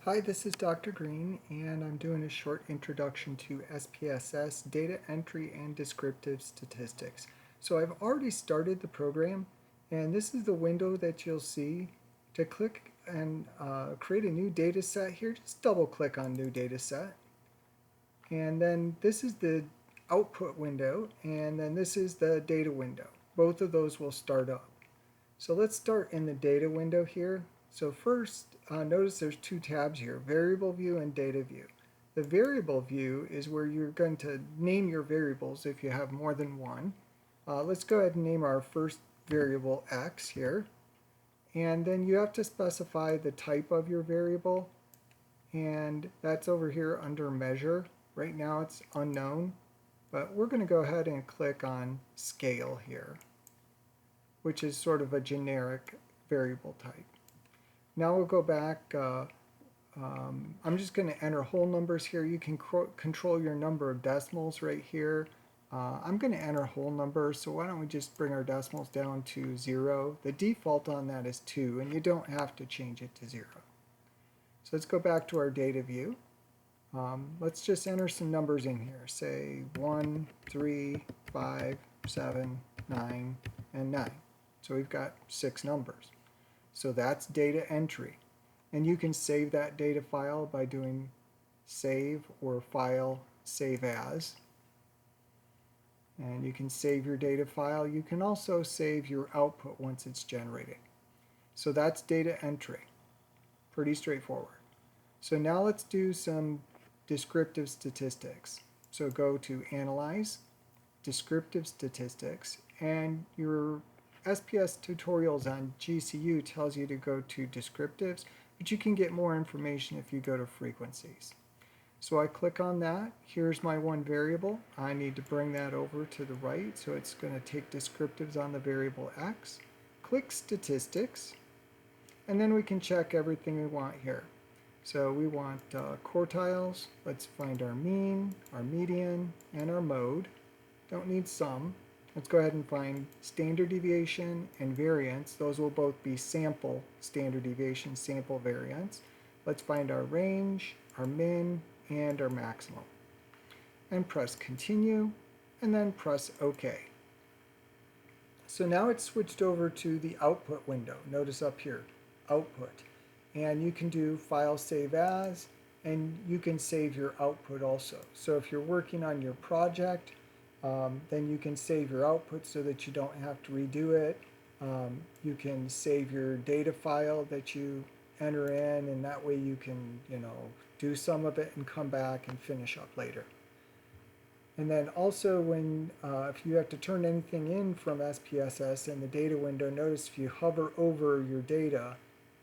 Hi, this is Dr. Green, and I'm doing a short introduction to SPSS, Data Entry and Descriptive Statistics. So I've already started the program, and this is the window that you'll see. To click and create a new data set here, just double click on New Data Set. And then this is the output window, and then this is the data window. Both of those will start up. So let's start in the data window here. So first, notice there's two tabs here, variable view and data view. The variable view is where you're going to name your variables if you have more than one. Let's go ahead and name our first variable x here. And then you have to specify the type of your variable. And that's over here under measure. Right now it's unknown, but we're going to go ahead and click on scale here, which is sort of a generic variable type. Now we'll go back. I'm just going to enter whole numbers here. You can control your number of decimals right here. I'm going to enter whole numbers, so why don't we just bring our decimals down to 0. The default on that is 2, and you don't have to change it to 0. So let's go back to our data view. Let's just enter some numbers in here. Say 1, 3, 5, 7, 9, and 9. So we've got 6 numbers. So that's data entry. And you can save that data file by doing save or file, save as. And you can save your data file. You can also save your output once it's generated. So that's data entry. Pretty straightforward. So now let's do some descriptive statistics. So go to Analyze, Descriptive Statistics, and your SPS tutorials on GCU tells you to go to descriptives, but you can get more information if you go to frequencies. So I click on that. Here's my one variable. I need to bring that over to the right, so it's going to take descriptives on the variable x. Click Statistics, and then we can check everything we want here. So we want quartiles. Let's find our mean, our median, and our mode. Don't need sum. Let's go ahead and find standard deviation and variance. Those will both be sample standard deviation, sample variance. Let's find our range, our min, and our maximum. And press continue, and then press OK. So now it's switched over to the output window. Notice up here, output. And you can do file save as, and you can save your output also. So if you're working on your project, then you can save your output so that you don't have to redo it. You can save your data file that you enter in, and that way you can, do some of it and come back and finish up later. And then also when, if you have to turn anything in from SPSS in the data window, notice if you hover over your data,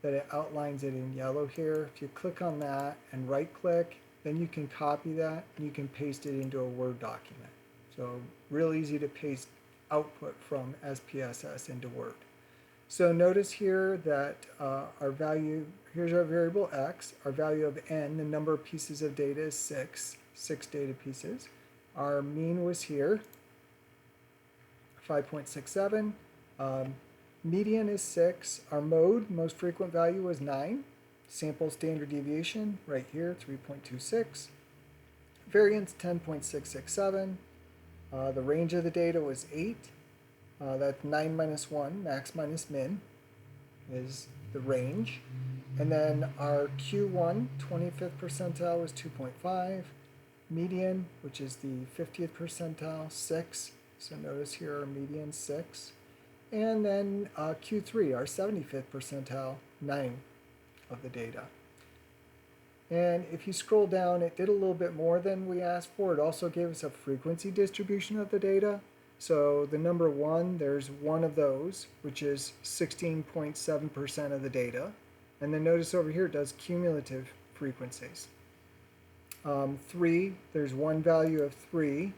that it outlines it in yellow here. If you click on that and right click, then you can copy that and you can paste it into a Word document. So real easy to paste output from SPSS into Word. So notice here that our value, here's our variable x, our value of n, the number of pieces of data is 6 data pieces. Our mean was here, 5.67. Median is 6. Our mode, most frequent value, was 9. Sample standard deviation, right here, 3.26. Variance, 10.667. The range of the data was 8. That's 9 minus 1, max minus min, is the range. And then our Q1, 25th percentile, was 2.5. Median, which is the 50th percentile, 6. So notice here our median, 6. And then Q3, our 75th percentile, 9 of the data. And if you scroll down, it did a little bit more than we asked for. It also gave us a frequency distribution of the data. So the number 1, there's one of those, which is 16.7% of the data. And then notice over here it does cumulative frequencies. 3, there's one value of 3.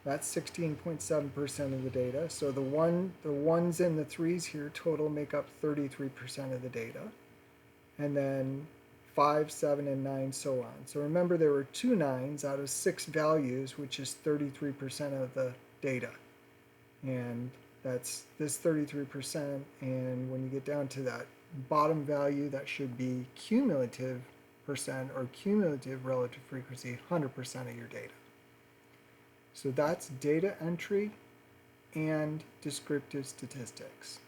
That's 16.7% of the data. So the ones and the 3s here total make up 33% of the data. And then 5, 7, and 9, so on. So remember there were 2 9s out of 6 values, which is 33% of the data. And that's this 33%. And when you get down to that bottom value, that should be cumulative or cumulative relative frequency 100% of your data. So that's data entry and descriptive statistics.